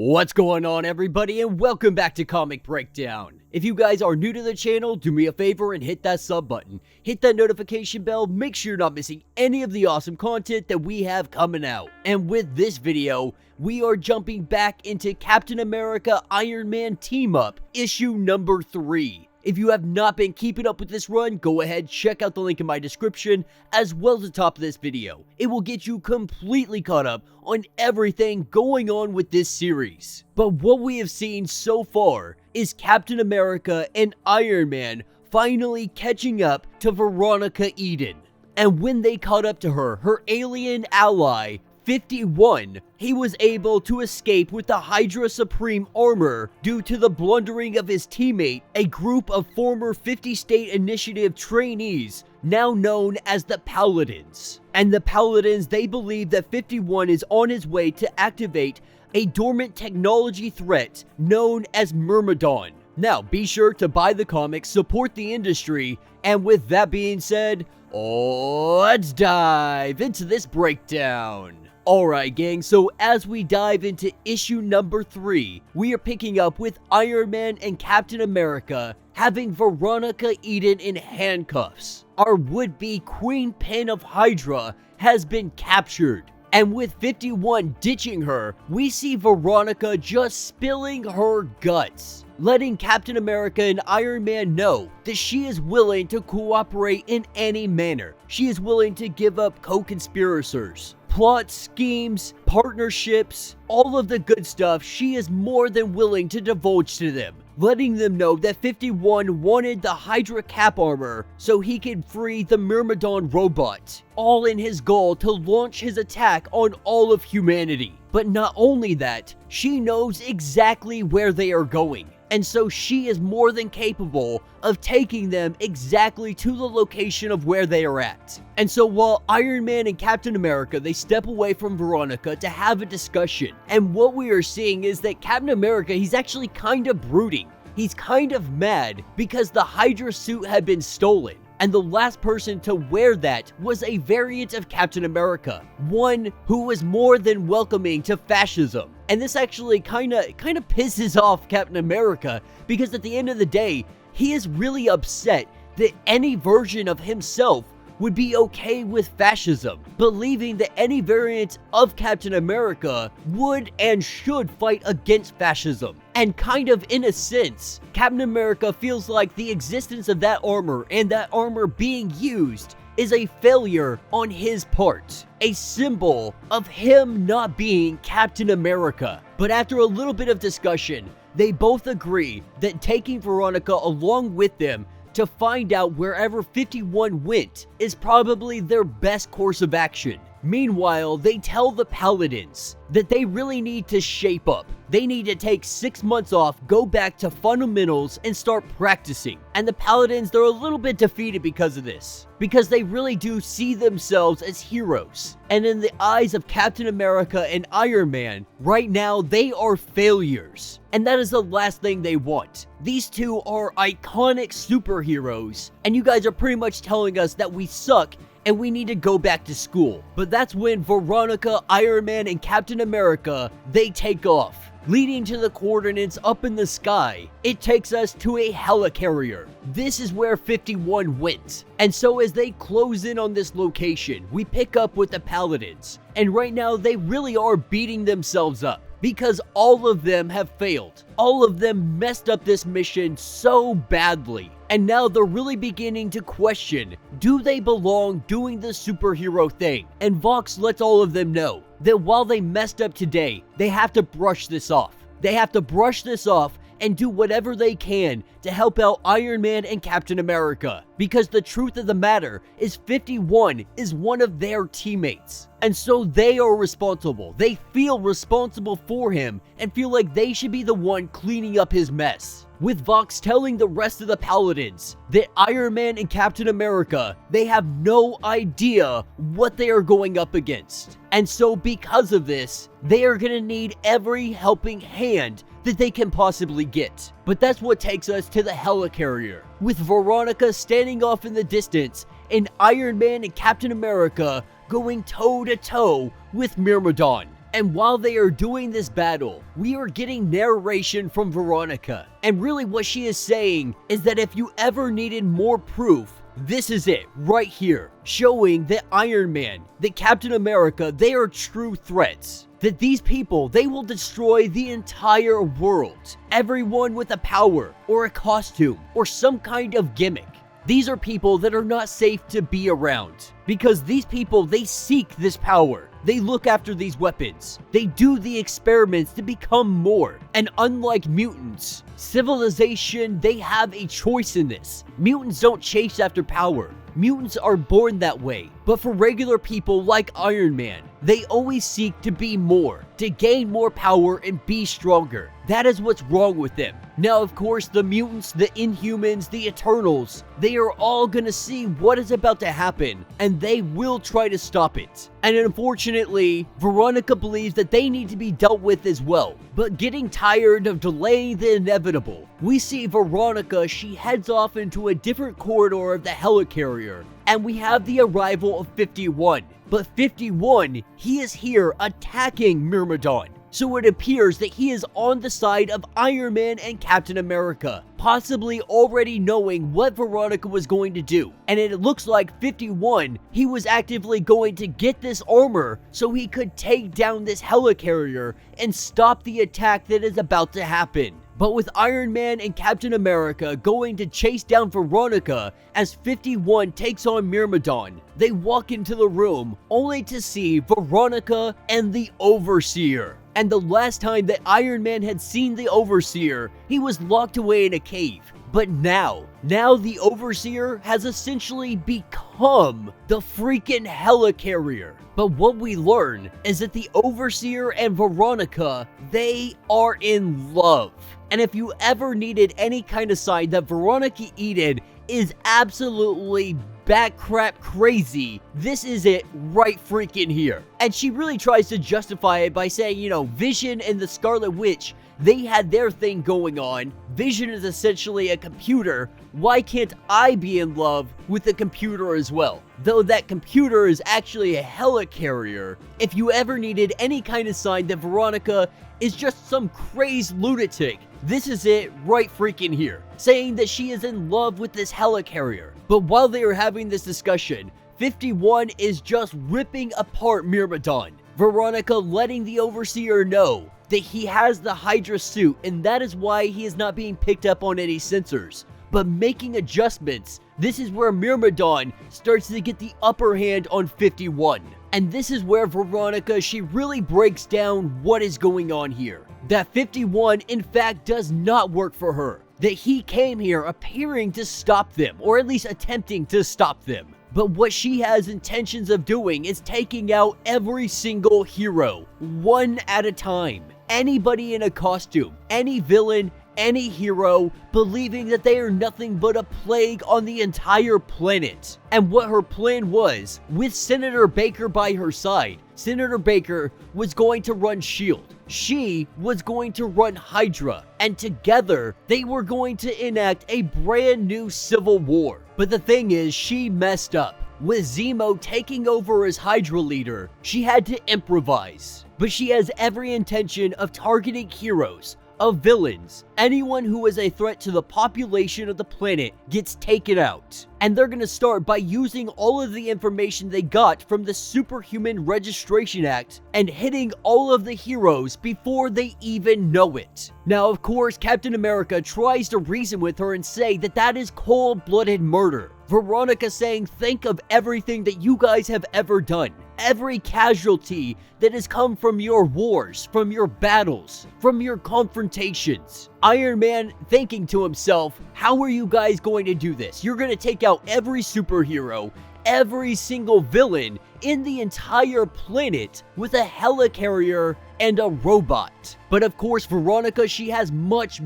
What's going on, everybody, and welcome back to Comic Breakdown. If you guys are new to the channel, do me a favor and hit that sub button. Hit that notification bell, make sure you're not missing any of the awesome content that we have coming out. And with this video, we are jumping back into Captain America Iron Man Team Up, issue number 3. If you have not been keeping up with this run, go ahead, check out the link in my description, as well as the top of this video. It will get you completely caught up on everything going on with this series. But what we have seen so far is Captain America and Iron Man finally catching up to Veronica Eden. And when they caught up to her, her alien ally, 51, he was able to escape with the Hydra Supreme armor due to the blundering of his teammate, a group of former 50-state initiative trainees, now known as the Paladins. And the Paladins, they believe that 51 is on his way to activate a dormant technology threat known as Myrmidon. Now, be sure to buy the comics, support the industry, and with that being said, let's dive into this breakdown. Alright gang, so as we dive into issue number 3, we are picking up with Iron Man and Captain America having Veronica Eden in handcuffs. Our would-be Queen Pin of Hydra has been captured. And with 51 ditching her, we see Veronica just spilling her guts, letting Captain America and Iron Man know that she is willing to cooperate in any manner. She is willing to give up co-conspirators, plots, schemes, partnerships, all of the good stuff. She is more than willing to divulge to them, letting them know that 51 wanted the Hydra cap armor so he could free the Myrmidon robot, all in his goal to launch his attack on all of humanity. But not only that, she knows exactly where they are going, and so she is more than capable of taking them exactly to the location of where they are at. And so while Iron Man and Captain America, they step away from Veronica to have a discussion, and what we are seeing is that Captain America, he's actually kind of brooding. He's kind of mad because the Hydra suit had been stolen, and the last person to wear that was a variant of Captain America, one who was more than welcoming to fascism. And this actually kind of pisses off Captain America, because at the end of the day, he is really upset that any version of himself would be okay with fascism, believing that any variant of Captain America would and should fight against fascism. And kind of in a sense, Captain America feels like the existence of that armor and that armor being used is a failure on his part, a symbol of him not being Captain America. But after a little bit of discussion, they both agree that taking Veronica along with them to find out wherever 51 went is probably their best course of action. Meanwhile, they tell the Paladins that they really need to shape up. They need to take 6 months off, go back to fundamentals, and start practicing. And the Paladins, they're a little bit defeated because of this, because they really do see themselves as heroes. And in the eyes of Captain America and Iron Man, right now, they are failures. And that is the last thing they want. These two are iconic superheroes, and you guys are pretty much telling us that we suck and we need to go back to school. But that's when Veronica, Iron Man, and Captain America, they take off, leading to the coordinates up in the sky. It takes us to a helicarrier. This is where 51 went. And so as they close in on this location, we pick up with the Paladins. And right now, they really are beating themselves up, because all of them have failed. All of them messed up this mission so badly. And now they're really beginning to question, do they belong doing the superhero thing? And Vox lets all of them know that while they messed up today, they have to brush this off. They have to brush this off and do whatever they can to help out Iron Man and Captain America. Because the truth of the matter is 51 is one of their teammates. And so they are responsible. They feel responsible for him and feel like they should be the one cleaning up his mess. With Vox telling the rest of the Paladins that Iron Man and Captain America, they have no idea what they are going up against. And so because of this, they are gonna need every helping hand that they can possibly get. But that's what takes us to the helicarrier, with Veronica standing off in the distance and Iron Man and Captain America going toe to toe with Myrmidon. And while they are doing this battle, we are getting narration from Veronica. And really what she is saying is that if you ever needed more proof, this is it, right here, showing that Iron Man, that Captain America, they are true threats. That these people, they will destroy the entire world. Everyone with a power, or a costume, or some kind of gimmick. These are people that are not safe to be around. Because these people, they seek this power. They look after these weapons. They do the experiments to become more. And unlike mutants, civilization, they have a choice in this. Mutants don't chase after power. Mutants are born that way. But for regular people like Iron Man, they always seek to be more, to gain more power and be stronger. That is what's wrong with them. Now, of course, the mutants, the Inhumans, the Eternals, they are all gonna see what is about to happen, and they will try to stop it. And unfortunately, Veronica believes that they need to be dealt with as well. But getting tired of delaying the inevitable, we see Veronica, she heads off into a different corridor of the helicarrier, and we have the arrival of 51. But 51, he is here attacking Myrmidon. So it appears that he is on the side of Iron Man and Captain America, possibly already knowing what Veronica was going to do. And it looks like 51, he was actively going to get this armor so he could take down this helicarrier and stop the attack that is about to happen. But with Iron Man and Captain America going to chase down Veronica as 51 takes on Myrmidon, they walk into the room only to see Veronica and the Overseer. And the last time that Iron Man had seen the Overseer, he was locked away in a cave. But now the Overseer has essentially become the freaking helicarrier. But what we learn is that the Overseer and Veronica, they are in love. And if you ever needed any kind of sign that Veronica Eden is absolutely batcrap crazy, this is it right freaking here. And she really tries to justify it by saying, you know, Vision and the Scarlet Witch, they had their thing going on. Vision is essentially a computer. Why can't I be in love with the computer as well? Though that computer is actually a helicarrier. If you ever needed any kind of sign that Veronica is just some crazed lunatic, this is it right freaking here, saying that she is in love with this helicarrier. But while they are having this discussion, 51 is just ripping apart Myrmidon. Veronica letting the Overseer know that he has the Hydra suit, and that is why he is not being picked up on any sensors. But making adjustments, this is where Myrmidon starts to get the upper hand on 51. And this is where Veronica, she really breaks down what is going on here. That 51, in fact, does not work for her. That he came here appearing to stop them, or at least attempting to stop them. But what she has intentions of doing is taking out every single hero, one at a time. Anybody in a costume, any villain, any hero, believing that they are nothing but a plague on the entire planet. And what her plan was, with Senator Baker by her side, Senator Baker was going to run S.H.I.E.L.D. She was going to run Hydra, and together they were going to enact a brand new civil war. But the thing is, she messed up. With Zemo taking over as Hydra leader, she had to improvise. But she has every intention of targeting heroes, of villains. Anyone who is a threat to the population of the planet gets taken out. And they're gonna start by using all of the information they got from the Superhuman Registration Act and hitting all of the heroes before they even know it. Now, of course, Captain America tries to reason with her and say that that is cold-blooded murder. Veronica saying, think of everything that you guys have ever done. Every casualty that has come from your wars, from your battles, from your confrontations. Iron Man thinking to himself, how are you guys going to do this? You're going to take out every superhero, every single villain in the entire planet with a helicarrier and a robot. But of course, Veronica, she has much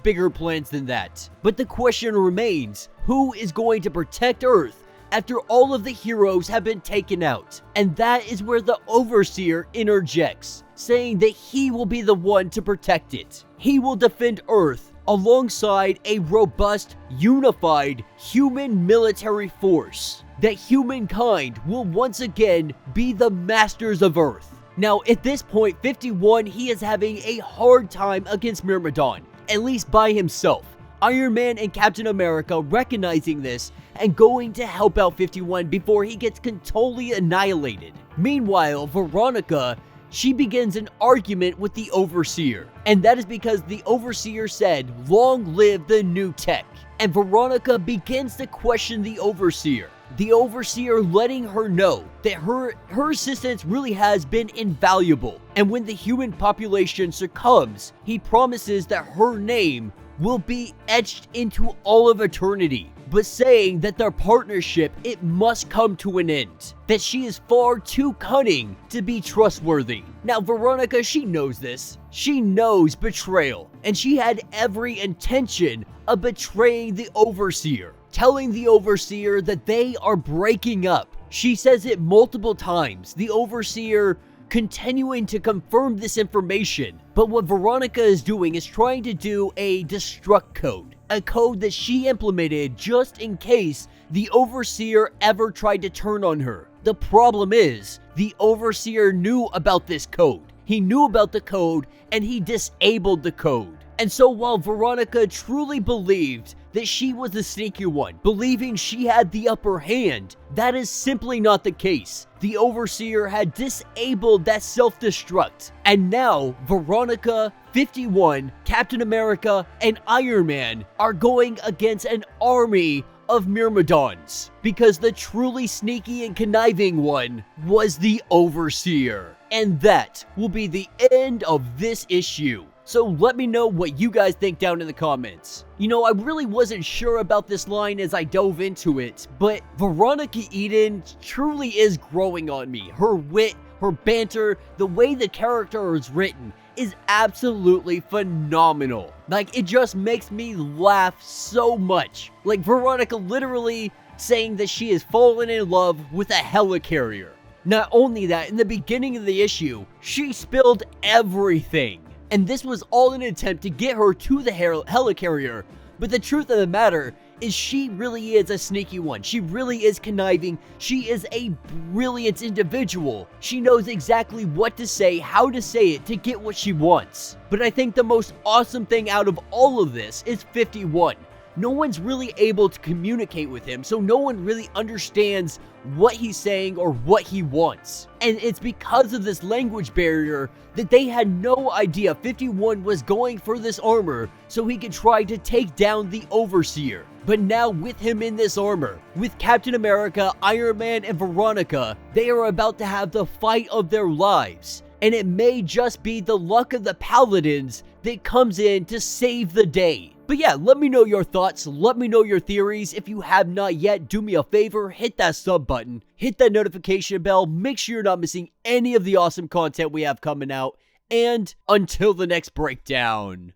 bigger plans than that. But the question remains, who is going to protect Earth after all of the heroes have been taken out? And that is where the Overseer interjects, saying that he will be the one to protect it. He will defend Earth alongside a robust, unified human military force. That humankind will once again be the masters of Earth. Now, at this point, 51, he is having a hard time against Myrmidon, at least by himself. Iron Man and Captain America recognizing this and going to help out 51 before he gets totally annihilated. Meanwhile, Veronica, she begins an argument with the Overseer, and that is because the Overseer said, "Long live the new tech." And Veronica begins to question the Overseer. The Overseer letting her know that her assistance really has been invaluable. And when the human population succumbs, he promises that her name will be etched into all of eternity, but saying that their partnership, it must come to an end, that she is far too cunning to be trustworthy. Now, Veronica, she knows this. She knows betrayal, and she had every intention of betraying the Overseer, telling the Overseer that they are breaking up. She says it multiple times, the Overseer continuing to confirm this information. But what Veronica is doing is trying to do a destruct code, a code that she implemented just in case the Overseer ever tried to turn on her. The problem is, the Overseer knew about this code. He knew about the code and he disabled the code. And so while Veronica truly believed that she was the sneaky one, believing she had the upper hand, that is simply not the case. The Overseer had disabled that self-destruct, and now Veronica, 51, Captain America, and Iron Man are going against an army of Myrmidons, because the truly sneaky and conniving one was the Overseer. And that will be the end of this issue. So let me know what you guys think down in the comments. You know, I really wasn't sure about this line as I dove into it, but Veronica Eden truly is growing on me. Her wit, her banter, the way the character is written is absolutely phenomenal. Like, it just makes me laugh so much. Like, Veronica literally saying that she has fallen in love with a helicarrier. Not only that, in the beginning of the issue, she spilled everything. And this was all an attempt to get her to the helicarrier. But the truth of the matter is she really is a sneaky one. She really is conniving. She is a brilliant individual. She knows exactly what to say, how to say it to get what she wants. But I think the most awesome thing out of all of this is 51. No one's really able to communicate with him, so no one really understands what he's saying or what he wants. And it's because of this language barrier that they had no idea 51 was going for this armor so he could try to take down the Overseer. But now with him in this armor, with Captain America, Iron Man, and Veronica, they are about to have the fight of their lives. And it may just be the luck of the Paladins that comes in to save the day. But yeah, let me know your thoughts, let me know your theories. If you have not yet, do me a favor, hit that sub button, hit that notification bell, make sure you're not missing any of the awesome content we have coming out, and until the next breakdown.